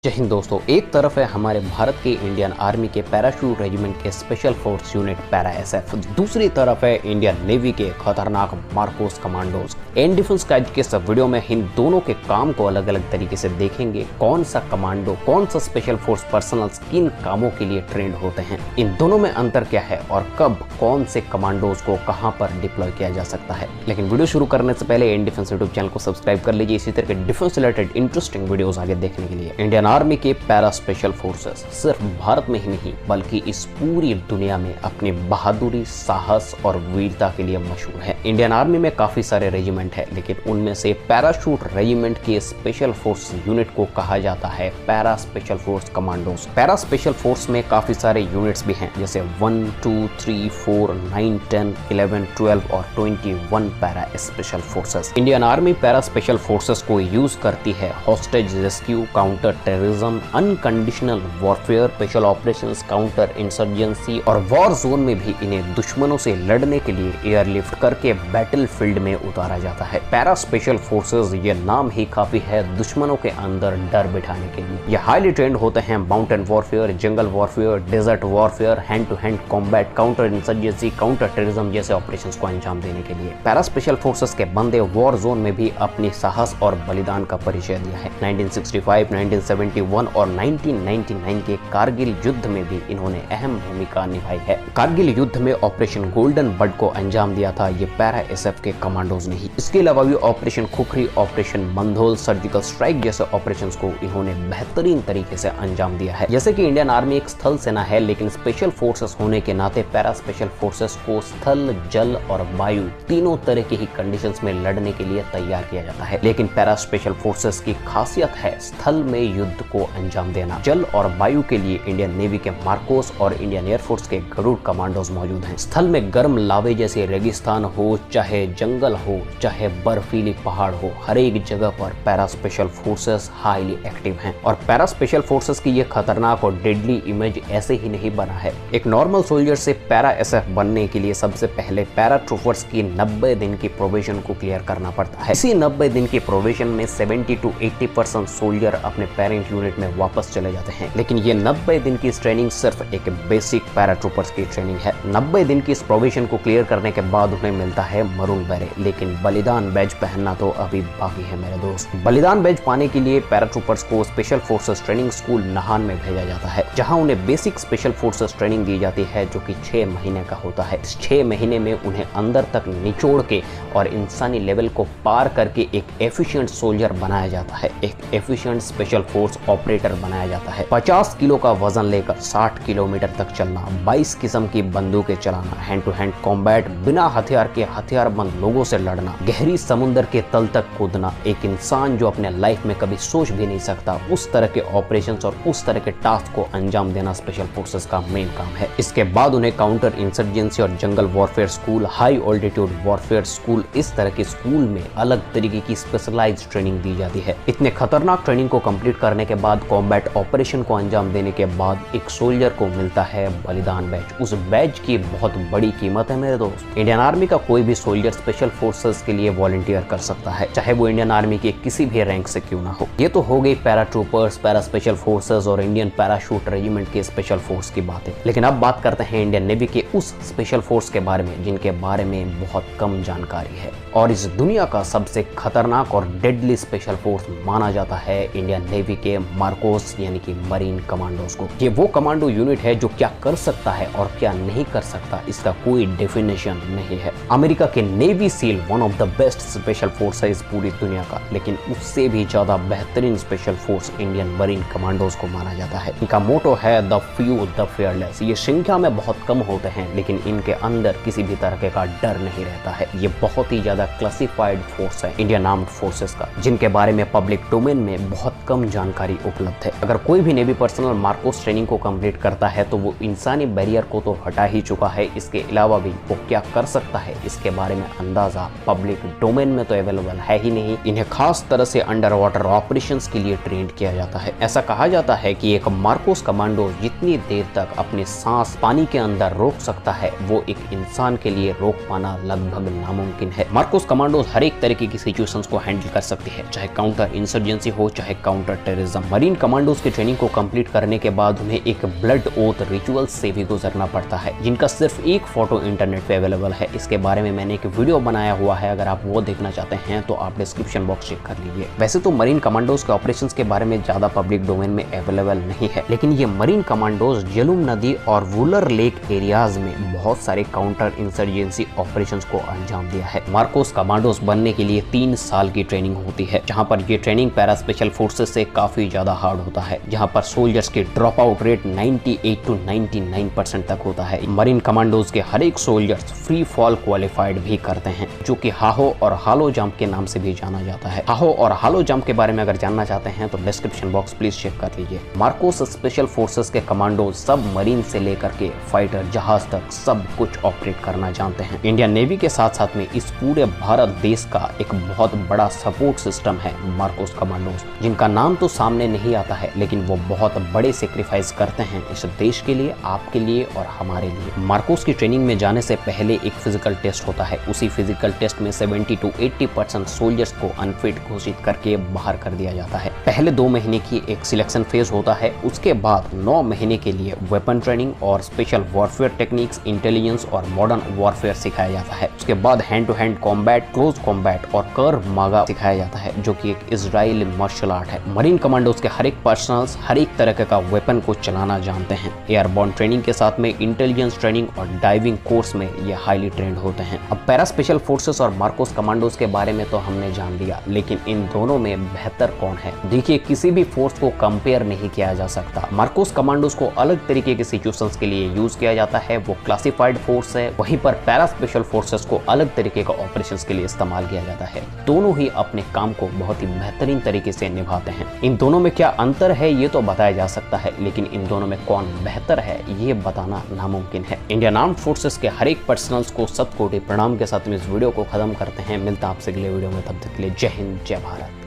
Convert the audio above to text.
जय हिंद दोस्तों। एक तरफ है हमारे भारत के इंडियन आर्मी के पैराशूट रेजिमेंट के special force unit para SF, दूसरी तरफ है इंडियन नेवी के खतरनाक मार्कोस कमांडोज। एयर डिफेंस का आज के इस वीडियो में इन दोनों के काम को अलग अलग तरीके से देखेंगे। कौन सा कमांडो, कौन सा स्पेशल फोर्स पर्सनल्स किन कामों के लिए ट्रेंड होते हैं, इन दोनों में अंतर क्या है और कब कौन से कमांडोज को कहां पर डिप्लॉय किया जा सकता है। लेकिन वीडियो शुरू करने से पहले एयर डिफेंस यूट्यूब चैनल को सब्सक्राइब कर लीजिए इसी तरह के डिफेंस रिलेटेड इंटरेस्टिंग वीडियोस आगे देखने के लिए। इंडियन आर्मी के पैरा स्पेशल फोर्सेस सिर्फ भारत में ही नहीं बल्कि इस पूरी दुनिया में अपनी बहादुरी, साहस और वीरता के लिए मशहूर है। इंडियन आर्मी में काफी सारे रेजिमेंट है, लेकिन उनमें से पैराशूट रेजिमेंट के स्पेशल फोर्स यूनिट को कहा जाता है para special force commandos. Para special force में काफी सारे यूनिट्स भी हैं, जैसे 1, 2, 3, 4, 9, 10, 11, 12 और 21 para special forces. Indian army para special forces को यूज करती है hostage rescue, counter terrorism, unconditional warfare, special operations, counter insurgency और वॉर जोन में भी इन्हें दुश्मनों से लड़ने के लिए एयरलिफ्ट करके बैटल फील्ड में उतारा जाता है। पैरा स्पेशल फोर्सेस, ये नाम ही काफी है दुश्मनों के अंदर डर बिठाने के लिए। ये हाईली ट्रेंड होते हैं माउंटेन वॉरफेयर, जंगल warfare, desert warfare, hand to hand combat, counter insurgency, counter terrorism जैसे ऑपरेशंस को अंजाम देने के लिए। पैरा स्पेशल फोर्सेस के बंदे वॉर जोन में भी अपनी साहस और बलिदान का परिचय दिया है। 1965, 1971 और 1999 के कारगिल युद्ध में भी इन्होंने अहम भूमिका निभाई है। कारगिल युद्ध में ऑपरेशन गोल्डन बर्ड को अंजाम दिया था ये पैरा एसएफ के कमांडोज ने ही। इसके अलावा भी operation khukri, operation मंधोल, surgical strike जैसे ऑपरेशंस को इन्होंने बेहतरीन तरीके से अंजाम दिया है। जैसे कि इंडियन आर्मी एक स्थल सेना है, लेकिन स्पेशल फोर्सेस होने के नाते पैरा स्पेशल फोर्सेस को स्थल, जल और वायु तीनों तरह की ही कंडीशंस में लड़ने के लिए तैयार किया जाता है। लेकिन पैरा स्पेशल फोर्सेस की खासियत है स्थल में युद्ध को अंजाम देना। जल और वायु के लिए इंडियन नेवी के मार्कोस और इंडियन एयरफोर्स के गरुड़ कमांडोज मौजूद हैं। स्थल में गर्म लावे जैसे रेगिस्तान हो, चाहे जंगल हो, चाहे बर्फीली पहाड़ हो, हर एक जगह पर para special forces highly active हैं। और पैरा स्पेशल फोर्सेस की ये खतरनाक और डेडली इमेज ऐसे ही नहीं बना है। एक नॉर्मल सोल्जर से पैरा एसएफ बनने के लिए सबसे पहले पैरा ट्रूपर्स की 90 दिन की प्रोबेशन को क्लियर करना पड़ता है। इसी 90 दिन की प्रोबेशन में 70 to 80% सोल्जर अपने पेरेंट यूनिट में वापस चले जाते हैं। लेकिन ये 90 दिन की ट्रेनिंग सिर्फ एक बेसिक पैराट्रूपर्स की ट्रेनिंग है। 90 दिन की इस प्रोबेशन को क्लियर करने के बाद उन्हें मिलता है मरून बेरेट, लेकिन बलिदान बैज पहनना तो अभी बाकी है मेरे दोस्त। बलिदान बैज पाने के लिए पैराट्रूपर्स को special forces training school Nahan में भेजा जाता है, जहां उन्हें बेसिक स्पेशल फोर्सेस ट्रेनिंग दी जाती है, जो कि 6 महीने का होता है। इस 6 महीने में उन्हें अंदर तक निचोड़ के और इंसानी लेवल को पार करके एक एफिशिएंट सोल्जर बनाया जाता है, एक एफिशिएंट स्पेशल फोर्स ऑपरेटर बनाया जाता है। 50 किलो का वजन लेकर 60 किलोमीटर तक चलना, 22 किस्म की बंदूकें चलाना, हैंड टू हैंड कॉम्बैट, बिना हथियार के हथियारबंद लोगों से लड़ना, गहरी समुद्र के तल तक कूदना, एक इंसान जो अपने लाइफ में कभी सोच भी नहीं सकता उस तरह के ऑपरेशंस और उस तरह के टास्क को अंजाम देना स्पेशल फोर्सेस का मेन काम है। इसके बाद उन्हें काउंटर इंसर्जेंसी और जंगल warfare school, high altitude warfare school, इस तरह के स्कूल में अलग तरीके की स्पेशलाइज्ड ट्रेनिंग दी जाती है। इतने खतरनाक ट्रेनिंग को कंप्लीट करने के बाद, कॉम्बैट ऑपरेशन को अंजाम देने के बाद एक सोल्जर को मिलता है बलिदान बैज। उस बैज की बहुत बड़ी कीमत है मेरे दोस्त। इंडियन आर्मी का कोई भी सोल्जर स्पेशल फोर्सेस के लिए वॉलंटियर कर सकता है, चाहे वो इंडियन आर्मी के किसी भी रैंक से क्यों ना हो। ये तो हो गई para troopers, para special forces और इंडियन पैराशूट रेजिमेंट के स्पेशल फोर्स की बातें। लेकिन अब बात करते हैं इंडियन नेवी के उस स्पेशल फोर्स के बारे में जिनके बारे में बहुत कम जानकारी है, और इस दुनिया का सबसे खतरनाक और डेडली स्पेशल फोर्स माना जाता है इंडियन नेवी के मार्कोस यानी कि मरीन कमांडोज को। ये वो कमांडो यूनिट है जो क्या कर सकता है और क्या नहीं कर सकता इसका कोई डेफिनेशन नहीं है। अमेरिका के navy seal one of the best special force है इस पूरी दुनिया का, लेकिन उससे भी ज्यादा बेहतरीन special force Indian marine commandos को माना जाता है। इनका मोटो है द फ्यू द फेयरलेस। ये संख्या में बहुत कम होते हैं, लेकिन इनके अंदर किसी भी तरह का डर नहीं रहता है। ये बहुत ही ज्यादा क्लासिफाइड फोर्स है इंडियन आर्म्ड फोर्सेस का, जिनके बारे में पब्लिक डोमेन में बहुत कम जानकारी उपलब्ध है। अगर कोई भी नेवी पर्सनल मार्कोस ट्रेनिंग को कंप्लीट करता है तो वो इंसानी बैरियर को तो हटा ही चुका है, इसके अलावा भी वो क्या कर सकता है इसके बारे में अंदाजा पब्लिक डोमेन में तो अवेलेबल है ही नहीं। इन्हें खास तरह से अंडर वाटर ऑपरेशंस के लिए ट्रेंड किया जाता है। ऐसा कहा जाता है कि एक मार्कोस कमांडो जितनी देर तक अपनी सांस पानी के अंदर रोक सकता है, वो एक इंसान के लिए रोक पाना लगभग नामुमकिन है। मार्कोस कमांडो हर एक तरीके की सिचुएशंस को हैंडल कर सकती है, चाहे काउंटर इंसर्जेंसी हो, चाहे counter terrorism professionalism. Marine commandos की ट्रेनिंग को कंप्लीट करने के बाद उन्हें एक ब्लड ओथ रिचुअल से भी गुजरना पड़ता है, जिनका सिर्फ एक फोटो इंटरनेट पे अवेलेबल है। इसके बारे में मैंने एक वीडियो बनाया हुआ है, अगर आप वो देखना चाहते हैं तो आप डिस्क्रिप्शन बॉक्स चेक कर लीजिए। वैसे तो मरीन कमांडोज के ऑपरेशंस के बारे में ज्यादा पब्लिक डोमेन में अवेलेबल नहीं है, लेकिन ये मरीन कमांडोज झेलुम नदी और वुलर लेक एरियाज में बहुत सारे काउंटर इंसर्जेंसी ऑपरेशंस को अंजाम दिया है। मार्कोस कमांडोज बनने के लिए 3 साल की ट्रेनिंग होती है, जहां पर ये ट्रेनिंग पैरा स्पेशल फोर्सेस से काफी ज्यादा हार्ड होता है, जहां पर सोल्जर्स की ड्रॉप आउट रेट 98 to 99% तक होता है। मरीन कमांडोज के हर एक सोल्जर्स फ्री फॉल क्वालिफाइड भी करते हैं, जो कि हाहो और हालो जंप के नाम से भी जाना जाता है। हाहो और हालो जंप के बारे में अगर जानना चाहते हैं तो डिस्क्रिप्शन बॉक्स प्लीज चेक कर लीजिए। मार्कोस स्पेशल फोर्सेस के कमांडोज सब मरीन से लेकर के फाइटर जहाज तक सब कुछ ऑपरेट करना जानते हैं। इंडियन नेवी के साथ साथ में इस पूरे भारत देश का एक बहुत बड़ा सपोर्ट सिस्टम है मार्कोस कमांडोज, जिनका नाम तो सामने नहीं आता है, लेकिन वो बहुत बड़े सेक्रीफाइस करते हैं इस देश के लिए, आपके लिए और हमारे लिए। मार्कोस की ट्रेनिंग में जाने से पहले एक फिजिकल टेस्ट होता है। उसी फिजिकल टेस्ट में 70 to 80% सोल्जर्स को अनफिट घोषित करके बाहर कर दिया जाता है। पहले 2 महीने की एक सिलेक्शन फेज होता है, उसके बाद 9 महीने के लिए वेपन ट्रेनिंग और स्पेशल वॉरफेयर टेक्निक्स, इंटेलिजेंस और मॉडर्न वॉरफेयर सिखाया जाता है। उसके बाद hand to hand combat, close combat और कर्व मागा सिखाया जाता है, जो कि एक इजराइली मार्शल आर्ट है। मरीन कमांडोज के हर एक पर्सनल्स हर एक तरह का वेपन को चलाना जानते हैं। एयरबॉर्न ट्रेनिंग के साथ में इंटेलिजेंस ट्रेनिंग और डाइविंग कोर्स में ये हाईली ट्रेंड होते हैं। अब पैरा स्पेशल फोर्सेस और मार्कोस कमांडोज के बारे में तो हमने जान लिया, लेकिन इन दोनों में बेहतर कौन है? देखिए, किसी भी फोर्स को कंपेयर नहीं किया जा सकता। मार्कोस कमांडोज को अलग तरीके के सिचुएशंस के लिए यूज किया जाता है, वो क्लासिफाइड फोर्स है। वहीं पर पैरा स्पेशल फोर्सेस को अलग तरीके का ऑपरेशंस के लिए इस्तेमाल किया जाता है। दोनों ही अपने काम को बहुत ही बेहतरीन तरीके से निभाते हैं। इन दोनों में क्या अंतर है ये तो बताया जा सकता है, लेकिन इन दोनों में कौन बेहतर है ये बताना नामुमकिन है। इंडियन आर्म्ड फोर्सेस के हर एक पर्सनल्स को शत कोटि प्रणाम के साथ इस वीडियो को खत्म करते हैं। मिलता है आपसे अगले वीडियो में, तब तक के लिए जय हिंद, जय भारत।